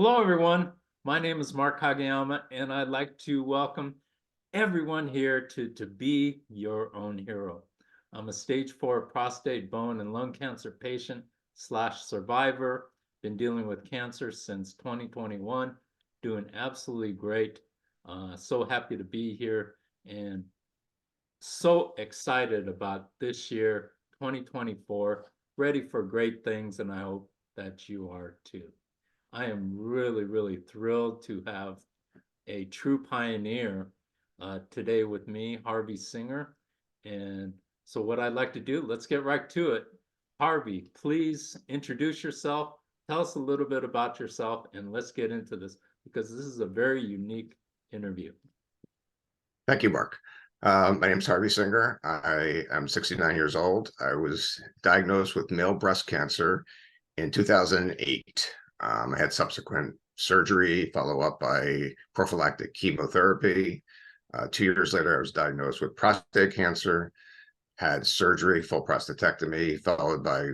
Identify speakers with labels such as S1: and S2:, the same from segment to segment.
S1: Hello, everyone. My name is Mark Kageyama, and I'd like to welcome everyone here to Be Your Own Hero. I'm a stage 4 prostate, bone, and lung cancer patient slash survivor. Been dealing with cancer since 2021, doing absolutely great. So happy to be here and so excited about this year, 2024. Ready for great things, and I hope that you are too. I am really thrilled to have a true pioneer today with me, Harvey Singer. And so what I'd like to do, let's get right to it. Harvey, please introduce yourself. Tell us a little bit about yourself, and let's get into this because this is a very unique interview.
S2: Thank you, Mark. My name is Harvey Singer. I am 69 years old. I was diagnosed with male breast cancer in 2008. I had subsequent surgery, followed up by prophylactic chemotherapy. 2 years later, I was diagnosed with prostate cancer, had surgery, full prostatectomy, followed by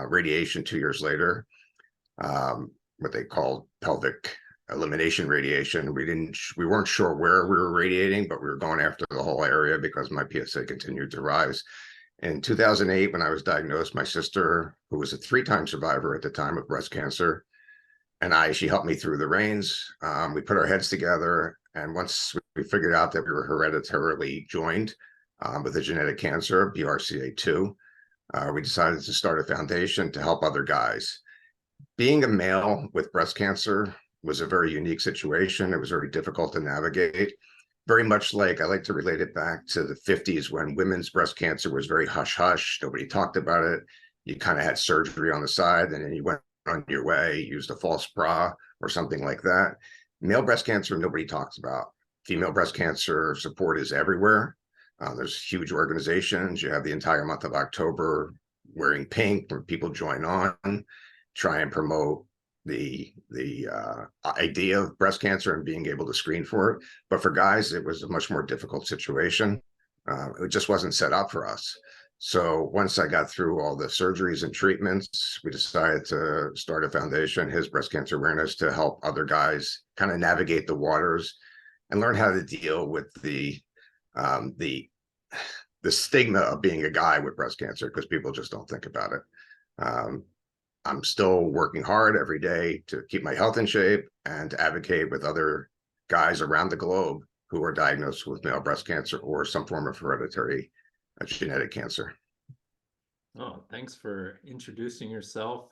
S2: radiation 2 years later, what they called pelvic elimination radiation. We weren't sure where we were radiating, but we were going after the whole area because my PSA continued to rise. In 2008, when I was diagnosed, my sister, who was a 3-time survivor at the time of breast cancer, and she helped me through the reins. We put our heads together, and once we figured out that we were hereditarily joined with a genetic cancer, BRCA2, we decided to start a foundation to help other guys. Being a male with breast cancer was a very unique situation. It was very difficult to navigate. Very much like, I like to relate it back to the 50s when women's breast cancer was very hush-hush. Nobody talked about it. You kind of had surgery on the side, and then you went on your way, used a false bra or something like that. Male breast cancer, nobody talks about. Female breast cancer support is everywhere. There's huge organizations. You have the entire month of October wearing pink where people join on, try and promote the idea of breast cancer and being able to screen for it. But for guys, it was a much more difficult situation. It just wasn't set up for us. So once I got through all the surgeries and treatments, we decided to start a foundation, His Breast Cancer Awareness, to help other guys kind of navigate the waters and learn how to deal with the stigma of being a guy with breast cancer, because people just don't think about it. I'm still working hard every day to keep my health in shape and to advocate with other guys around the globe who are diagnosed with male breast cancer or some form of hereditary genetic cancer.
S1: Oh, thanks for introducing yourself.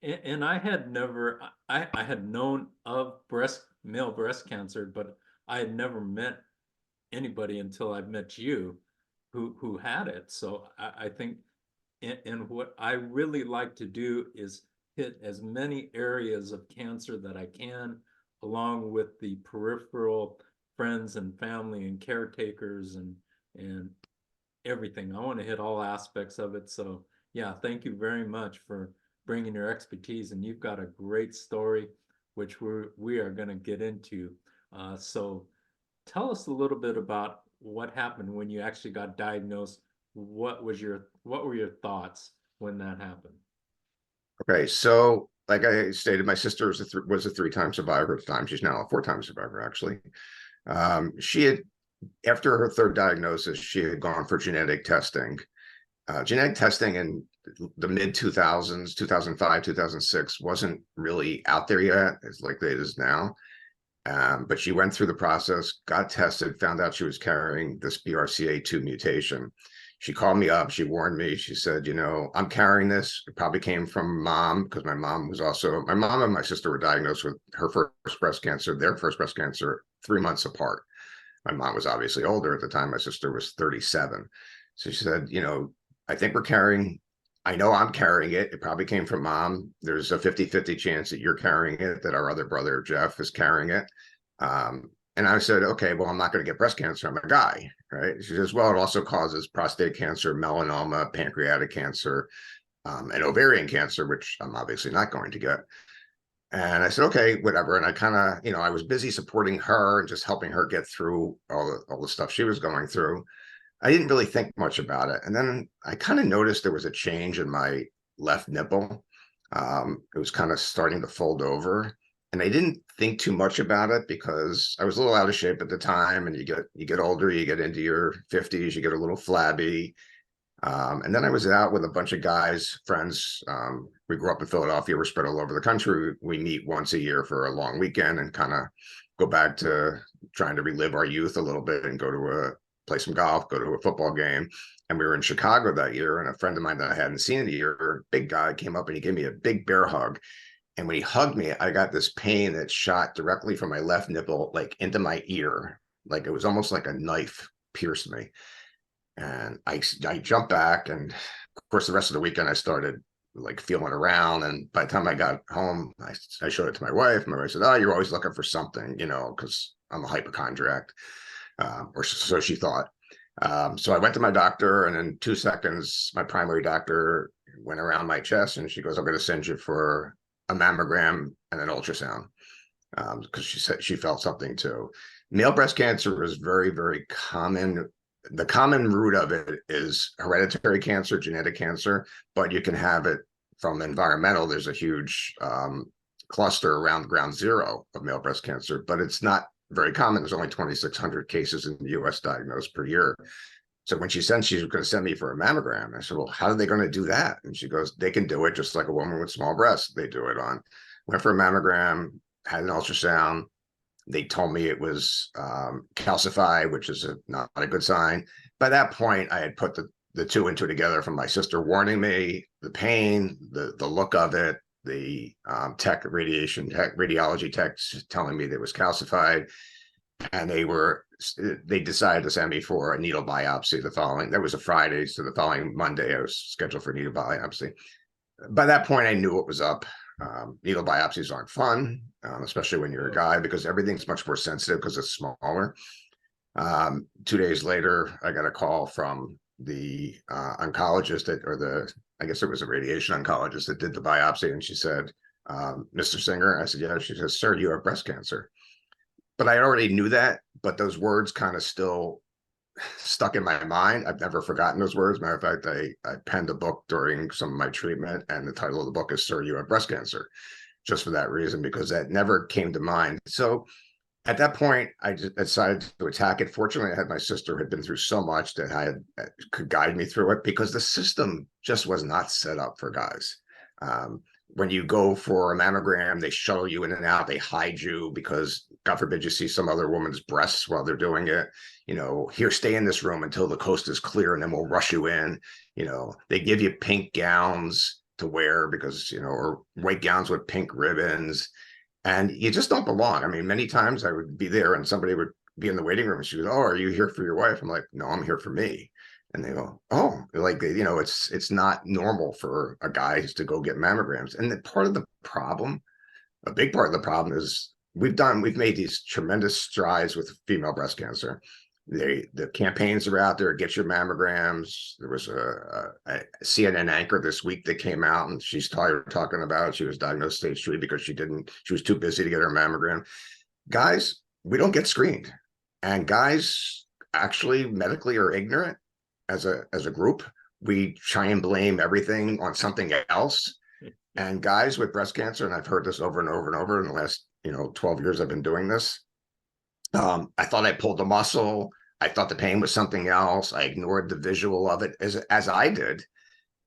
S1: And I had never, I had known of male breast cancer, but I had never met anybody until I met you who had it. So I think, and what I really like to do is hit as many areas of cancer that I can, along with the peripheral friends and family and caretakers and everything. I want to hit all aspects of it. So yeah, thank you very much for bringing your expertise, and you've got a great story, which we are going to get into. So tell us a little bit about what happened when you actually got diagnosed. What were your thoughts when that happened?
S2: Okay, so like I stated, my sister was a 3-time survivor at the time. She's now a 4-time survivor, actually. She had, after her 3rd diagnosis, she had gone for genetic testing. Genetic testing in the mid 2000s, 2005, 2006 wasn't really out there yet, as like it is now. But she went through the process, got tested, found out she was carrying this BRCA2 mutation. She called me up. She warned me. She said, I'm carrying this. It probably came from mom, because my mom and my sister were diagnosed with her first breast cancer, their first breast cancer, 3 months apart. My mom was obviously older at the time. My sister was 37. So she said, I think I know I'm carrying it. It probably came from mom. There's a 50-50 chance that you're carrying it, that our other brother, Jeff, is carrying it. And I said, okay, well, I'm not going to get breast cancer. I'm a guy, right? She says, well, it also causes prostate cancer, melanoma, pancreatic cancer, and ovarian cancer, which I'm obviously not going to get. And I said, okay, whatever. And I kind of, I was busy supporting her and just helping her get through all the stuff she was going through. I didn't really think much about it. And then I kind of noticed there was a change in my left nipple. It was kind of starting to fold over. And I didn't think too much about it because I was a little out of shape at the time. And you get older, you get into your 50s, you get a little flabby. And then I was out with a bunch of guys, friends. We grew up in Philadelphia. We're spread all over the country. We meet once a year for a long weekend and kind of go back to trying to relive our youth a little bit and go to play some golf, go to a football game. And we were in Chicago that year, and a friend of mine that I hadn't seen in a year, big guy, came up and he gave me a big bear hug. And when he hugged me, I got this pain that shot directly from my left nipple, like into my ear. Like it was almost like a knife pierced me. And I jumped back, and of course the rest of the weekend I started like feeling around. And by the time I got home, I showed it to my wife. My wife said, "Oh, you're always looking for something, because I'm a hypochondriac," or so she thought. So I went to my doctor, and in 2 seconds, my primary doctor went around my chest, and she goes, "I'm going to send you for a mammogram and an ultrasound," because she said she felt something too. Male breast cancer is very, very common. The common root of it is hereditary cancer, genetic cancer, but you can have it from environmental. There's a huge cluster around ground zero of male breast cancer, but it's not very common. There's only 2,600 cases in the US diagnosed per year. So when she said she was going to send me for a mammogram, I said, "Well, how are they going to do that?" And she goes, "They can do it just like a woman with small breasts. They do it on." Went for a mammogram, had an ultrasound. They told me it was calcified, which is not a good sign. By that point, I had put the two and two together from my sister warning me, the pain, the look of it, the radiology techs telling me that it was calcified, and they decided to send me for a needle biopsy the following. That was a Friday, so the following Monday I was scheduled for a needle biopsy. By that point, I knew what was up. Needle biopsies aren't fun, especially when you're a guy, because everything's much more sensitive because it's smaller. 2 days later, I got a call from the oncologist I guess it was a radiation oncologist that did the biopsy. And she said, "Mr. Singer." I said, "Yeah." She says, "Sir, you have breast cancer." But I already knew that, but those words kind of still stuck in my mind. I've never forgotten those words. Matter of fact, I penned a book during some of my treatment, and the title of the book is "Sir, You Have Breast Cancer," just for that reason, because that never came to mind. So at that point, I just decided to attack it. Fortunately, I had my sister who had been through so much that could guide me through it, because the system just was not set up for guys. When you go for a mammogram, they shuttle you in and out. They hide you because, God forbid, you see some other woman's breasts while they're doing it. Here, stay in this room until the coast is clear, and then we'll rush you in. They give you pink gowns to wear because, or white gowns with pink ribbons. And you just don't belong. I mean, many times I would be there and somebody would be in the waiting room and she goes, "Oh, are you here for your wife?" I'm like, "No, I'm here for me." And they go, "Oh," like, it's not normal for a guy to go get mammograms. And part of the problem, a big part of the problem, is we've made these tremendous strides with female breast cancer. The campaigns are out there. Get your mammograms. There was a CNN anchor this week that came out, and she's talking about she was diagnosed stage 3 because she was too busy to get her mammogram. Guys, we don't get screened, and guys actually medically are ignorant as a group. We try and blame everything on something else. And guys with breast cancer, and I've heard this over and over and over in the last 12 years I've been doing this. I thought I pulled a muscle. I thought the pain was something else. I ignored the visual of it as I did.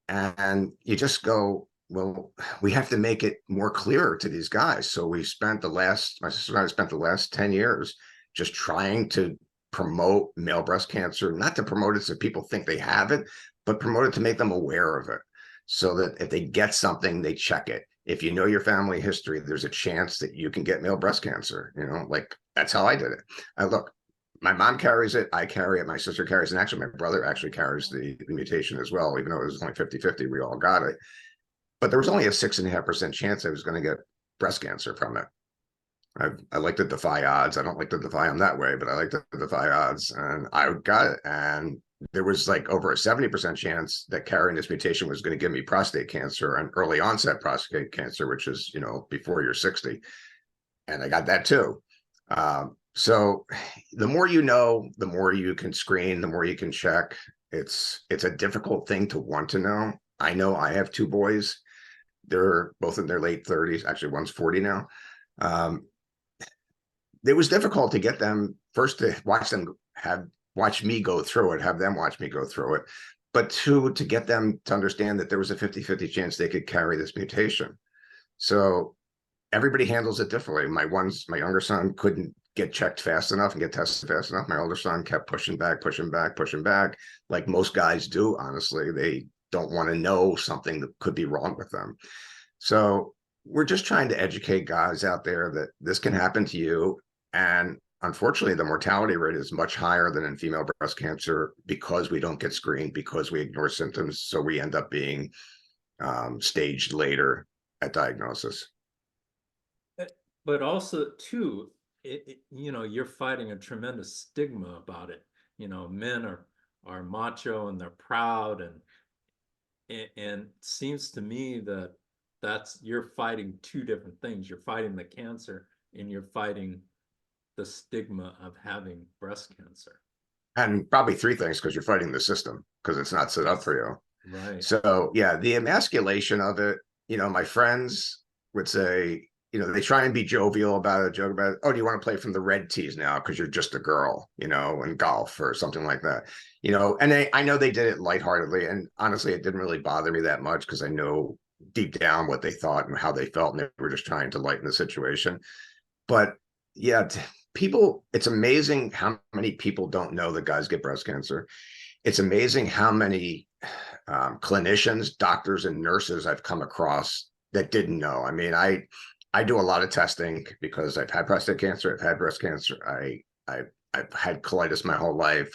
S2: And you just go, well, we have to make it more clear to these guys. So my sister and I spent the last 10 years just trying to promote male breast cancer, not to promote it so people think they have it, but promote it to make them aware of it. So that if they get something, they check it. If you know your family history, there's a chance that you can get male breast cancer. Like, that's how I did it. Look, my mom carries it, I carry it, my sister carries it, and actually my brother actually carries the mutation as well. Even though it was only 50-50, we all got it. But there was only a 6.5% chance I was going to get breast cancer from it. I like to defy odds. I don't like to defy them that way, but I like to defy odds. And I got it. And there was like over a 70% chance that carrying this mutation was going to give me prostate cancer, and early onset prostate cancer, which is, before you're 60. And I got that too. So the more you know, the more you can screen, the more you can check. It's a difficult thing to want to know. I know I have two boys. They're both in their late 30s. Actually, one's 40 now. Um, it was difficult to get them first to watch me go through it, have them watch me go through it, but two, to get them to understand that there was a 50-50 chance they could carry this mutation. So everybody handles it differently. My younger son couldn't get checked fast enough and get tested fast enough. My older son kept pushing back, pushing back, pushing back, like most guys do. Honestly, they don't want to know something that could be wrong with them. So we're just trying to educate guys out there that this can happen to you. And unfortunately, the mortality rate is much higher than in female breast cancer because we don't get screened, because we ignore symptoms. So we end up being staged later at diagnosis.
S1: But also too, you're fighting a tremendous stigma about it. Men are macho and they're proud, and it seems to me that you're fighting two different things. You're fighting the cancer and you're fighting the stigma of having breast cancer.
S2: And probably three things, because you're fighting the system because it's not set up for you.
S1: Right.
S2: So yeah, the emasculation of it, my friends would say, they try and be jovial about it, joke about it. Oh, do you want to play from the red tees now because you're just a girl, in golf or something like that, and I know they did it lightheartedly. And honestly, it didn't really bother me that much because I know deep down what they thought and how they felt. And they were just trying to lighten the situation. But yeah, people, it's amazing how many people don't know that guys get breast cancer. It's amazing how many clinicians, doctors, and nurses I've come across that didn't know. I mean, I do a lot of testing because I've had prostate cancer, I've had breast cancer, I've had colitis my whole life.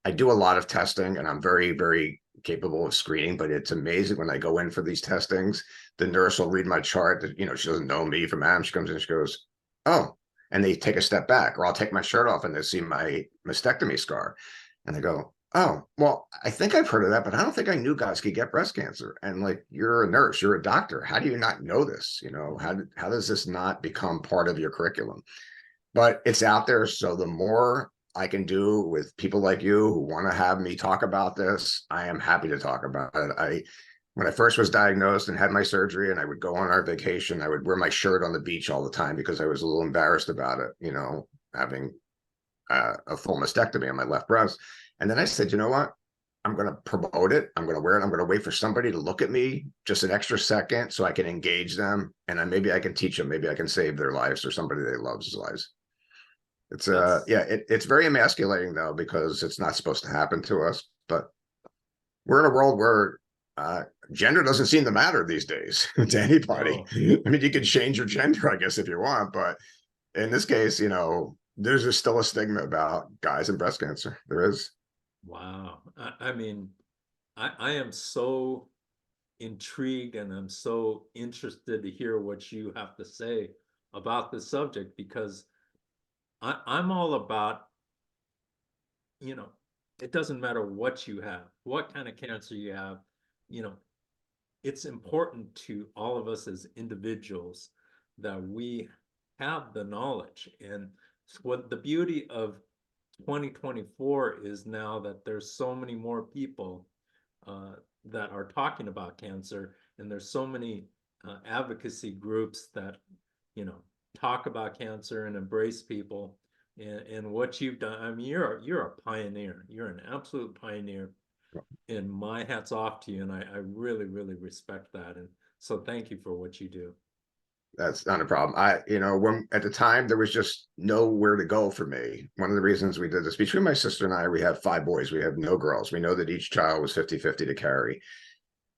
S2: I do a lot of testing, and I'm very, very capable of screening. But it's amazing when I go in for these testings, the nurse will read my chart. That she doesn't know me from Adam. She comes in, she goes, "Oh," and they take a step back, or I'll take my shirt off and they see my mastectomy scar, and they go, "Oh, well, I think I've heard of that, but I don't think I knew guys could get breast cancer." And like, you're a nurse, you're a doctor. How do you not know this? How does this not become part of your curriculum? But it's out there. So the more I can do with people like you who want to have me talk about this, I am happy to talk about it. When I first was diagnosed and had my surgery and I would go on our vacation, I would wear my shirt on the beach all the time because I was a little embarrassed about it, having a full mastectomy on my left breast. And then I said, you know what? I'm going to promote it. I'm going to wear it. I'm going to wait for somebody to look at me just an extra second so I can engage them. And maybe I can teach them. Maybe I can save their lives or somebody they love's lives. It's
S1: That's
S2: it's very emasculating though, because it's not supposed to happen to us. But we're in a world where gender doesn't seem to matter these days to anybody.
S1: no.
S2: I mean, you can change your gender, I guess, if you want, but in this case, there's just still a stigma about guys and breast cancer. There is.
S1: Wow. I mean, I am so intrigued and I'm so interested to hear what you have to say about this subject because I'm all about, you know, it doesn't matter what you have, what kind of cancer you have, you know, it's important to all of us as individuals that we have the knowledge. And what the beauty of 2024 is now that there's so many more people uh, that are talking about cancer, and there's so many advocacy groups that talk about cancer and embrace people. And what you've done, I mean, you're a pioneer. You're an absolute pioneer, and my hat's off to you. And I really, really respect that. And so thank you for what you do.
S2: That's not a problem. When at the time there was just nowhere to go for me. One of the reasons we did this, between my sister and I, we have 5 boys. We have no girls. We know that each child was 50-50 to carry.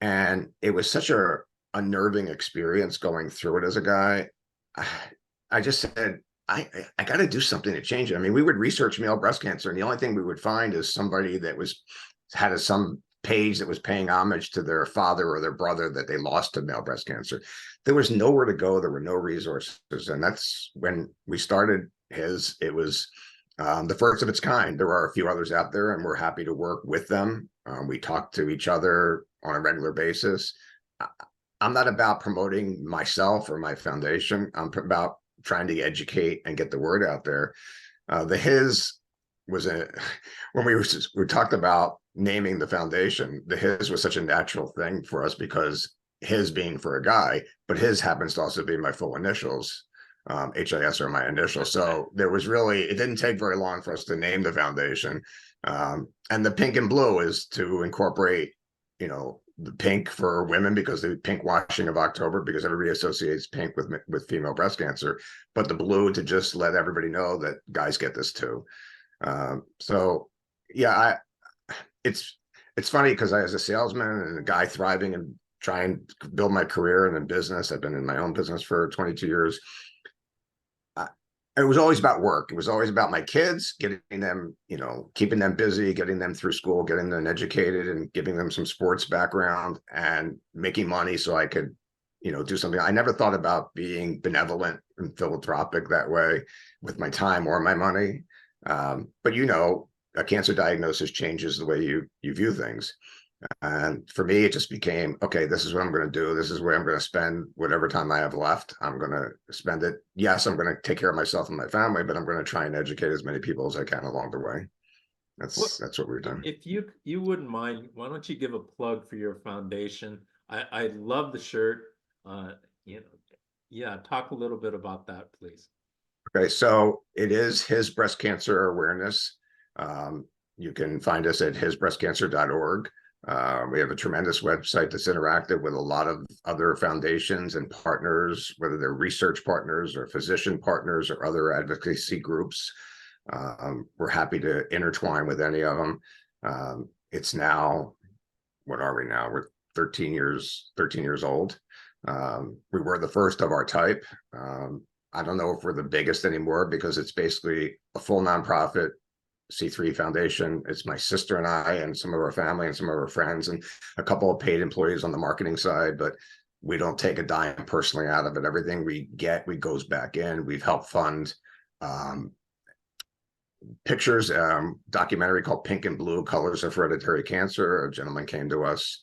S2: And it was such a unnerving experience going through it as a guy. I just said, I got to do something to change it. I mean, we would research male breast cancer, and the only thing we would find is somebody that had some page that was paying homage to their father or their brother that they lost to male breast cancer. There was nowhere to go. There were no resources. And that's when we started his. It was the first of its kind. There are a few others out there, and we're happy to work with them. We talk to each other on a regular basis. I'm not about promoting myself or my foundation. I'm about trying to educate and get the word out there. The his was when we talked about naming the foundation. The his was such a natural thing for us because his being for a guy, but his happens to also be my full initials. HIS are my initials. So there was really, it didn't take very long for us to name the foundation. And the pink and blue is to incorporate, the pink for women because the pink washing of October, because everybody associates pink with female breast cancer, but the blue to just let everybody know that guys get this too. So yeah, it's funny because I, as a salesman and a guy thriving and trying to build my career and in business, I've been in my own business for 22 years. It was always about work. It was always about my kids, getting them, keeping them busy, getting them through school, getting them educated, and giving them some sports background and making money so I could, do something. I never thought about being benevolent and philanthropic that way with my time or my money. But a cancer diagnosis changes the way you view things. And for me, it just became, okay, this is what I'm going to do. This is where I'm going to spend whatever time I have left. I'm going to spend it. Yes, I'm going to take care of myself and my family, but I'm going to try and educate as many people as I can along the way. That's what we've done.
S1: If you wouldn't mind, why don't you give a plug for your foundation? I love the shirt. Yeah, talk a little bit about that, please.
S2: Okay, so it is His Breast Cancer Awareness. You can find us at hisbreastcancer.org. We have a tremendous website that's interactive with a lot of other foundations and partners, whether they're research partners or physician partners or other advocacy groups. We're happy to intertwine with any of them. It's now, what are we now? We're 13 years old. We were the first of our type. I don't know if we're the biggest anymore because it's basically a full nonprofit C3 foundation. It's my sister and I and some of our family and some of our friends and a couple of paid employees on the marketing side, but we don't take a dime personally out of it. Everything we get, we goes back in. We've helped fund pictures, documentary called Pink and Blue, Colors of Hereditary Cancer. A gentleman came to us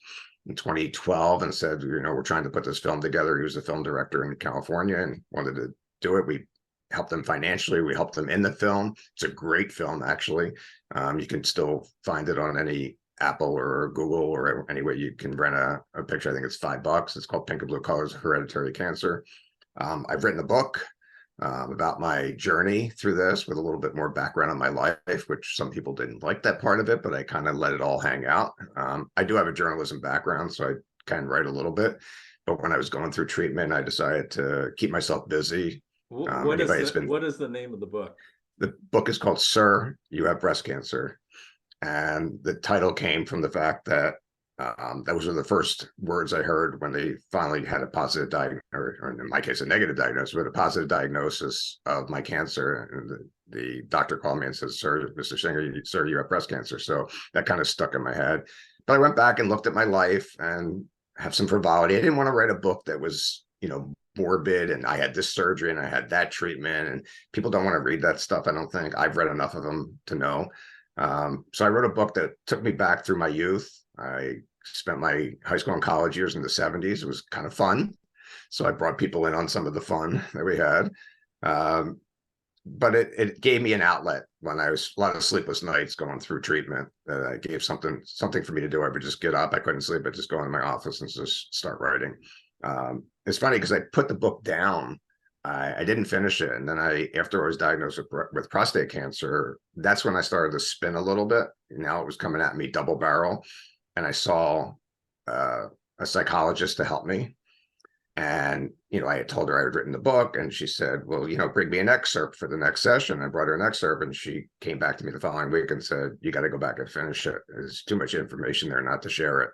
S2: in 2012 and said, we're trying to put this film together. He was a film director in California and wanted to do it. We helped them financially. We helped them in the film. It's a great film, actually. You can still find it on any Apple or Google or any way you can rent a picture. I think it's $5. It's called Pink and Blue Colors of Hereditary Cancer. I've written a book about my journey through this with a little bit more background on my life, which some people didn't like that part of it, but I kind of let it all hang out. I do have a journalism background, so I kind of write a little bit. But when I was going through treatment, I decided to keep myself busy.
S1: What is the name of the book?
S2: The book is called Sir, You Have Breast Cancer. And the title came from the fact that those were the first words I heard when they finally had a positive diagnosis, or in my case, a negative diagnosis, but a positive diagnosis of my cancer. And the doctor called me and said, "Sir, Mr. Singer, sir, you have breast cancer." So that kind of stuck in my head. But I went back and looked at my life and have some frivolity. I didn't want to write a book that was, morbid and I had this surgery and I had that treatment, and people don't want to read that stuff. I don't think I've read enough of them to know. So I wrote a book that took me back through my youth. I spent my high school and college years in the 70s. It was kind of fun. So I brought people in on some of the fun that we had. But it gave me an outlet when I was a lot of sleepless nights going through treatment. I gave something for me to do. I would just get up. I couldn't sleep. I'd just go in my office and just start writing. It's funny because I put the book down. I didn't finish it. And then after I was diagnosed with prostate cancer, that's when I started to spin a little bit. Now it was coming at me double barrel. And I saw a psychologist to help me. And, I had told her I had written the book, and she said, well, bring me an excerpt for the next session. I brought her an excerpt, and she came back to me the following week and said, you got to go back and finish it. There's too much information there not to share it.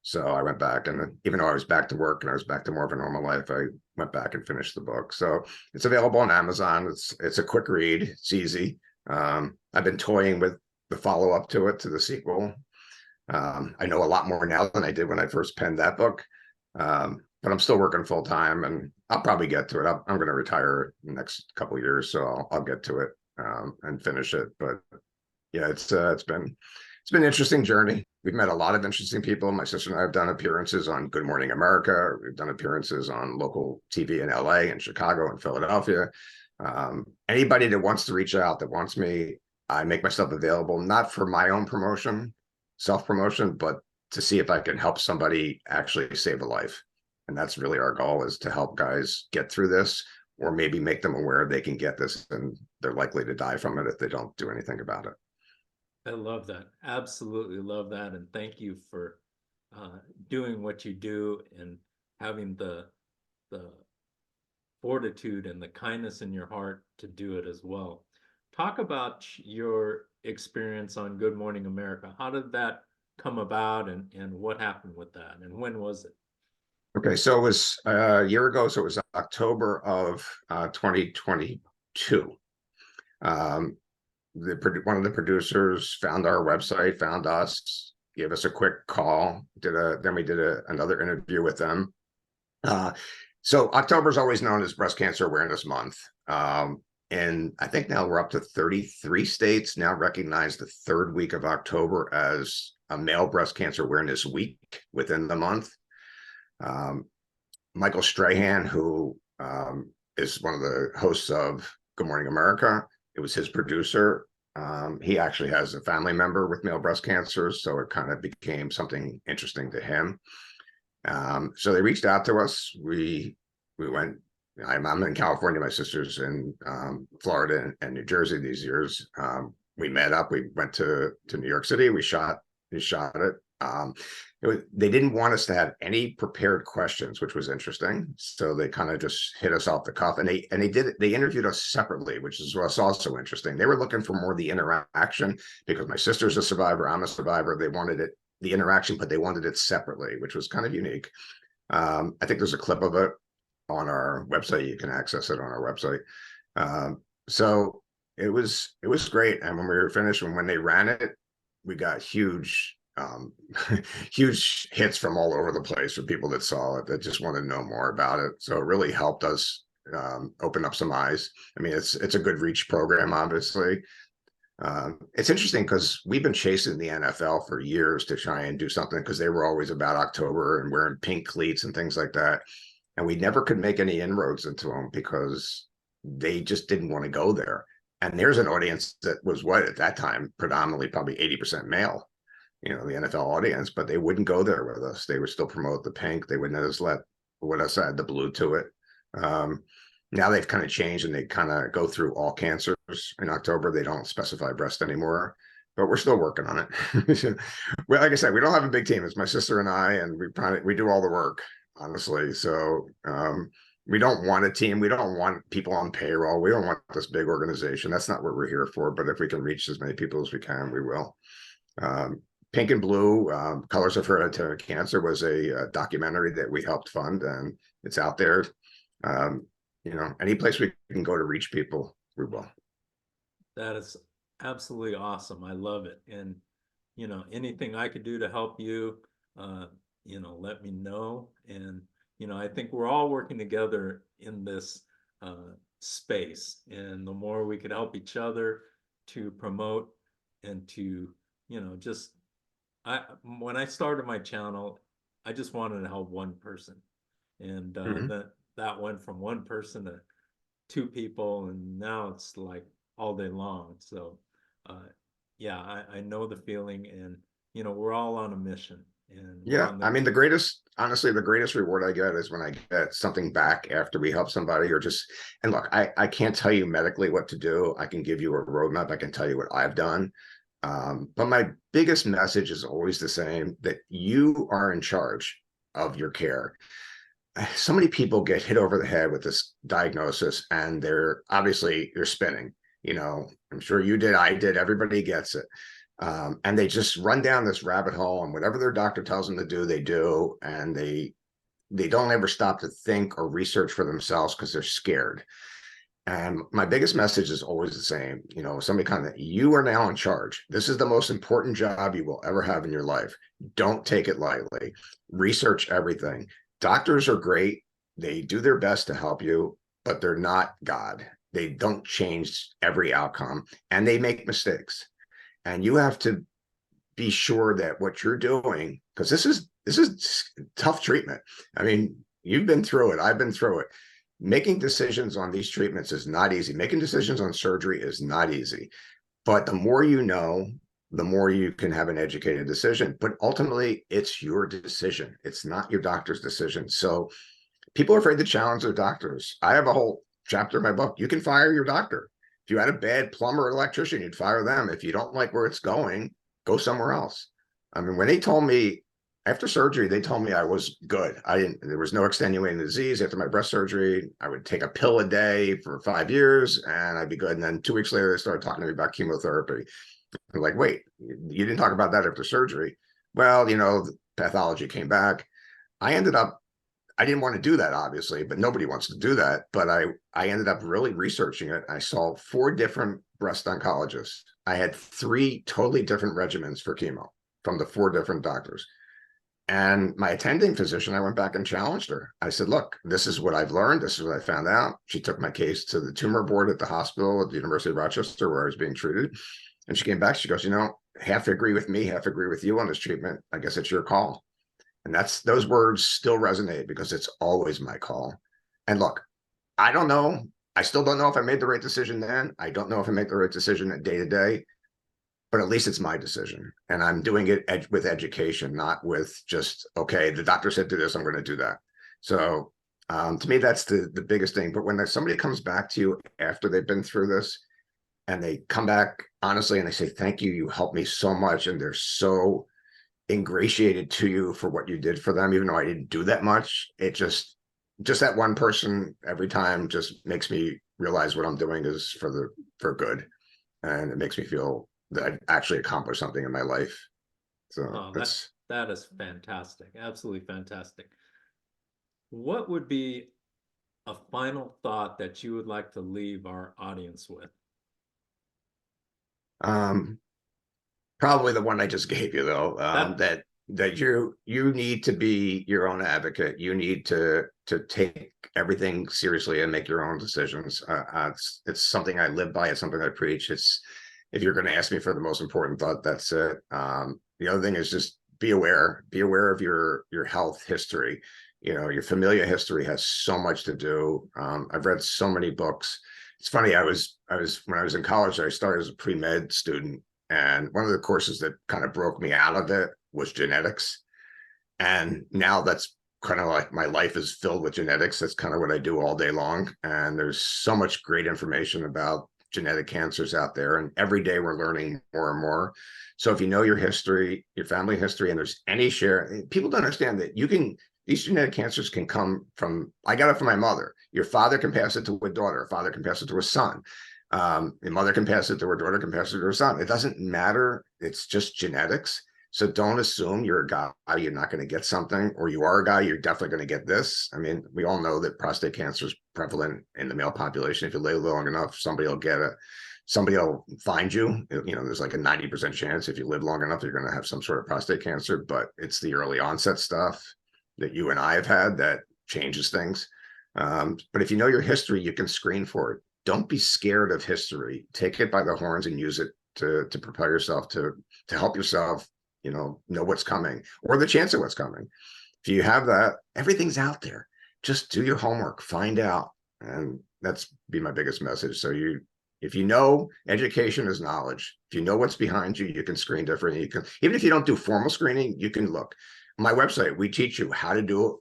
S2: So I went back, and even though I was back to work and I was back to more of a normal life, I went back and finished the book. So it's available on Amazon. It's a quick read. It's easy. I've been toying with the follow-up to it, to the sequel. I know a lot more now than I did when I first penned that book. But I'm still working full time, and I'll probably get to it. I'm going to retire in the next couple of years, so I'll get to it and finish it. But yeah, it's been an interesting journey. We've met a lot of interesting people. My sister and I have done appearances on Good Morning America. We've done appearances on local TV in LA and Chicago and Philadelphia. Anybody that wants to reach out, that wants me, I make myself available, not for my own promotion, self-promotion, but to see if I can help somebody actually save a life. And that's really our goal, is to help guys get through this or maybe make them aware they can get this and they're likely to die from it if they don't do anything about it.
S1: I love that. Absolutely love that. And thank you for doing what you do and having the fortitude and the kindness in your heart to do it as well. Talk about your experience on Good Morning America. How did that come about and what happened with that and when was it?
S2: Okay, so it was a year ago, so it was October of 2022. Um, one of the producers found our website, found us, gave us a quick call, then we did another interview with them. So October is always known as Breast Cancer Awareness Month. And I think now we're up to 33 states now recognize the third week of October as a male breast cancer awareness week within the month. Michael Strahan, who is one of the hosts of Good Morning America, it was his producer. He actually has a family member with male breast cancer, so it kind of became something interesting to him. So they reached out to us. We went. I'm in California. My sister's in Florida and New Jersey these years. We met up. We went to New York City. We shot it. They didn't want us to have any prepared questions, which was interesting. So they kind of just hit us off the cuff, and they interviewed us separately, which is what's also interesting. They were looking for more of the interaction because my sister's a survivor, I'm a survivor. They wanted the interaction, but they wanted it separately, which was kind of unique. I think there's a clip of it on our website. You can access it on our website. So it was great. And when we were finished, and when they ran it, we got huge huge hits from all over the place for people that saw it that just wanted to know more about it. So it really helped us open up some eyes. I mean, it's a good reach program, obviously. It's interesting because we've been chasing the NFL for years to try and do something because they were always about October and wearing pink cleats and things like that. And we never could make any inroads into them because they just didn't want to go there. And there's an audience that was what at that time, predominantly probably 80% male, the NFL audience, but they wouldn't go there with us. They would still promote the pink. They wouldn't just let what else add the blue to it. Now they've kind of changed and they kind of go through all cancers in October. They don't specify breast anymore, but we're still working on it. Well, like I said, we don't have a big team. It's my sister and I, and we do all the work, honestly. So we don't want a team. We don't want people on payroll. We don't want this big organization. That's not what we're here for. But if we can reach as many people as we can, we will. Pink and Blue, Colors of Hereditary Cancer was a documentary that we helped fund, and it's out there. Any place we can go to reach people, we will.
S1: That is absolutely awesome. I love it. And, anything I could do to help you, let me know. And, I think we're all working together in this space. And the more we could help each other to promote and to, when I started my channel, I just wanted to help one person. And that went from one person to two people, and now it's like all day long. So I know the feeling, and we're all on a mission, and
S2: yeah, I mean, the greatest reward I get is when I get something back after we help somebody, and look, I can't tell you medically what to do. I can give you a roadmap. I can tell you what I've done. But my biggest message is always the same, that you are in charge of your care. So many people get hit over the head with this diagnosis and they're spinning. I'm sure you did, I did, everybody gets it. And they just run down this rabbit hole, and whatever their doctor tells them to do, they do. And they don't ever stop to think or research for themselves because they're scared. And my biggest message is always the same. You are now in charge. This is the most important job you will ever have in your life. Don't take it lightly. Research everything. Doctors are great. They do their best to help you, but they're not God. They don't change every outcome, and they make mistakes. And you have to be sure that what you're doing, because this is tough treatment. I mean, you've been through it. I've been through it. Making decisions on these treatments is not easy. Making decisions on surgery is not easy. But the more you know, the more you can have an educated decision. But ultimately, it's your decision. It's not your doctor's decision. So people are afraid to challenge their doctors. I have a whole chapter in my book. You can fire your doctor. If you had a bad plumber or electrician, you'd fire them. If you don't like where it's going, go somewhere else. I mean, when they told me after surgery, they told me I was good. There was no extenuating disease after my breast surgery. I would take a pill a day for 5 years and I'd be good. And then 2 weeks later, they started talking to me about chemotherapy. I'm like, wait, you didn't talk about that after surgery. Well, the pathology came back. I didn't want to do that, obviously, but nobody wants to do that. But I ended up really researching it. I saw 4 different breast oncologists. I had 3 totally different regimens for chemo from the 4 different doctors. And my attending physician, I went back and challenged her. I said, look, this is what I've learned. This is what I found out. She took my case to the tumor board at the hospital at the University of Rochester where I was being treated. And she came back. She goes, half agree with me, half agree with you on this treatment. I guess it's your call. And those words still resonate because it's always my call. And look, I don't know. I still don't know if I made the right decision then. I don't know if I make the right decision day to day, but at least it's my decision. And I'm doing it with education, not with just, okay, the doctor said do this, I'm going to do that. So to me, that's the biggest thing. But when somebody comes back to you after they've been through this and they come back honestly and they say, thank you, you helped me so much. And they're so ingratiated to you for what you did for them, even though I didn't do that much. It just that one person every time just makes me realize what I'm doing is for good. And it makes me feel that I've actually accomplished something in my life. So
S1: that is fantastic. Absolutely fantastic. What would be a final thought that you would like to leave our audience with?
S2: Probably the one I just gave you, though. That you need to be your own advocate. You need to take everything seriously and make your own decisions. It's something I live by. It's something I preach. It's if you're going to ask me for the most important thought, that's it. The other thing is just be aware. Be aware of your health history. Your familial history has so much to do. I've read so many books. It's funny. I was when I was in college. I started as a pre-med student. And one of the courses that kind of broke me out of it was genetics. And now that's kind of like my life is filled with genetics. That's kind of what I do all day long. And there's so much great information about genetic cancers out there. And every day we're learning more and more. So if you know your history, your family history, and there's any share, people don't understand that these genetic cancers can come from, I got it from my mother. Your father can pass it to a daughter, a father can pass it to a son. Your mother can pass it to her daughter, can pass it to her son. It doesn't matter. It's just genetics. So don't assume you're a guy, you're not going to get something, or you are a guy, you're definitely going to get this. I mean, we all know that prostate cancer is prevalent in the male population. If you live long enough, somebody will get it. Somebody will find you. There's like a 90% chance if you live long enough, you're going to have some sort of prostate cancer, but it's the early onset stuff that you and I have had that changes things. But if you know your history, you can screen for it. Don't be scared of history. Take it by the horns and use it to propel yourself, to help yourself, know what's coming or the chance of what's coming. If you have that, everything's out there. Just do your homework, find out. And that's be my biggest message. So if you know, education is knowledge. If you know what's behind you, you can screen differently. You can, even if you don't do formal screening, you can look. On my website, we teach you how to do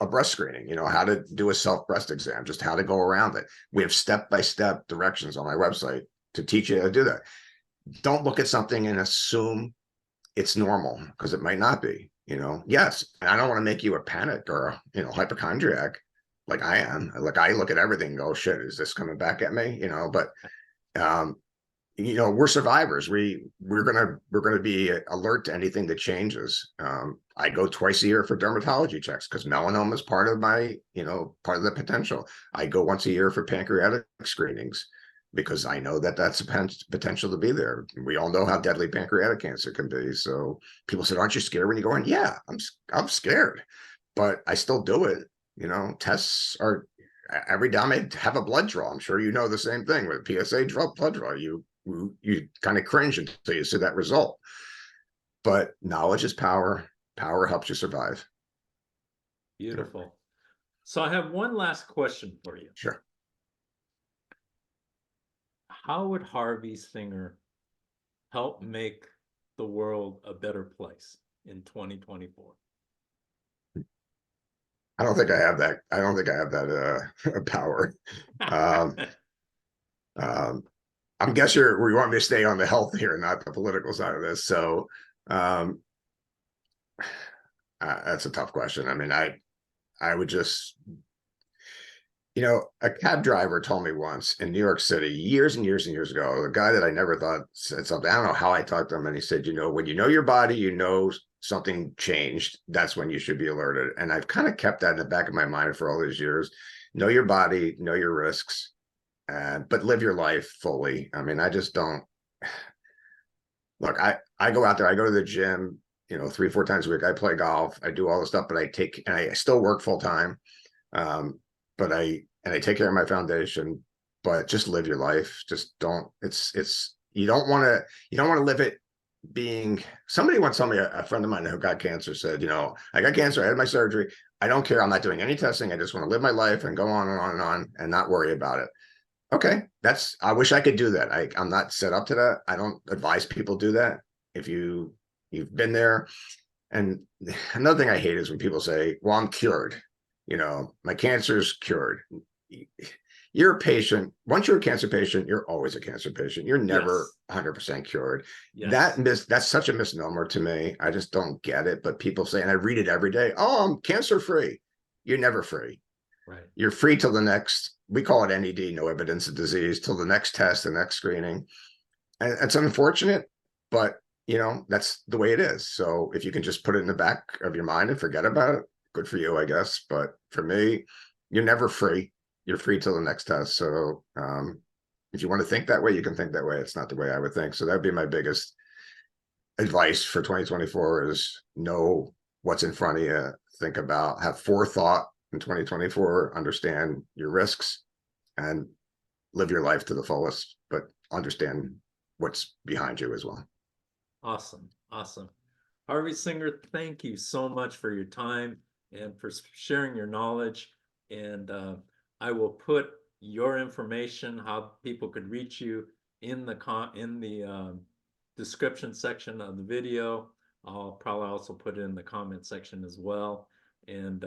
S2: a breast screening, how to do a self breast exam, just how to go around it. We have step-by-step directions on my website to teach you how to do that. Don't look at something and assume it's normal, because it might not be. Yes, and I don't want to make you a panic or hypochondriac like I am. Like I look at everything and go, shit, is this coming back at me? But we're survivors. We're gonna be alert to anything that changes. I go twice a year for dermatology checks because melanoma is part of my, part of the potential. I go once a year for pancreatic screenings because I know that that's a potential to be there. We all know how deadly pancreatic cancer can be. So people said, "Aren't you scared when you go in?" Yeah, I'm scared, but I still do it. Tests are every time I have a blood draw. I'm sure you know the same thing with PSA blood draw. You kind of cringe until you see that result. But knowledge is power. Power helps you survive.
S1: Beautiful. So I have one last question for you.
S2: Sure.
S1: How would Harvey Singer help make the world a better place in 2024?
S2: I don't think I have that. I don't think I have that power. Um, um, I guess we want me to stay on the health here, not the political side of this. So um, that's a tough question. I mean, I would just, a cab driver told me once in New York City years and years and years ago, a guy that I never thought said something. I don't know how I talked to him, and he said, when you know your body, something changed. That's when you should be alerted. And I've kind of kept that in the back of my mind for all these years. Know your body, know your risks, but live your life fully. I mean, I just don't look. I go out there. I go to the gym. 3-4 times a week. I play golf. I do all the stuff, but I still work full time. But I take care of my foundation, but just live your life. Just don't, you don't want to live it being, somebody once told me, a friend of mine who got cancer said, I got cancer, I had my surgery. I don't care. I'm not doing any testing. I just want to live my life and go on and on and on and not worry about it. Okay. I wish I could do that. I'm not set up to that. I don't advise people do that. If you've been there. And another thing I hate is when people say, well, I'm cured. My cancer's cured. You're a patient. Once you're a cancer patient, you're always a cancer patient. You're never
S1: Yes.
S2: 100% cured.
S1: Yes.
S2: That's such a misnomer to me. I just don't get it. But people say, and I read it every day, oh, I'm cancer free. You're never free.
S1: Right.
S2: You're free till the next, we call it NED, no evidence of disease, till the next test, the next screening. And it's unfortunate, but that's the way it is. So if you can just put it in the back of your mind and forget about it, good for you, I guess. But for me, you're never free. You're free till the next test. So if you want to think that way, you can think that way. It's not the way I would think. So that would be my biggest advice for 2024 is know what's in front of you. Think about, have forethought in 2024, understand your risks and live your life to the fullest, but understand what's behind you as well.
S1: Awesome. Awesome. Harvey Singer, thank you so much for your time and for sharing your knowledge. And I will put your information, how people could reach you, in the description section of the video. I'll probably also put it in the comment section as well. And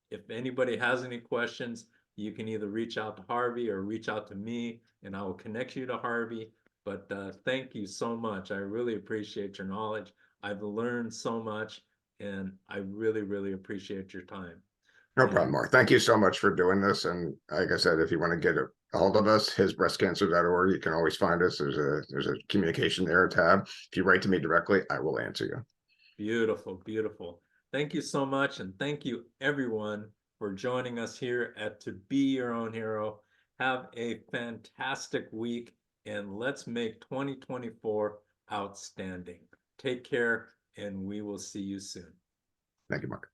S1: if anybody has any questions, you can either reach out to Harvey or reach out to me, and I will connect you to Harvey. But thank you so much. I really appreciate your knowledge. I've learned so much, and I really, really appreciate your time.
S2: No problem,
S1: And
S2: Mark. Thank you so much for doing this. And like I said, if you want to get a hold of us, hisbreastcancer.org, you can always find us. There's a communication there tab. If you write to me directly, I will answer you.
S1: beautiful, beautiful. Thank you so much, and thank you everyone for joining us here at To Be Your Own Hero. Have a fantastic week, and let's make 2024 outstanding. Take care, and we will see you soon.
S2: Thank you, Mark.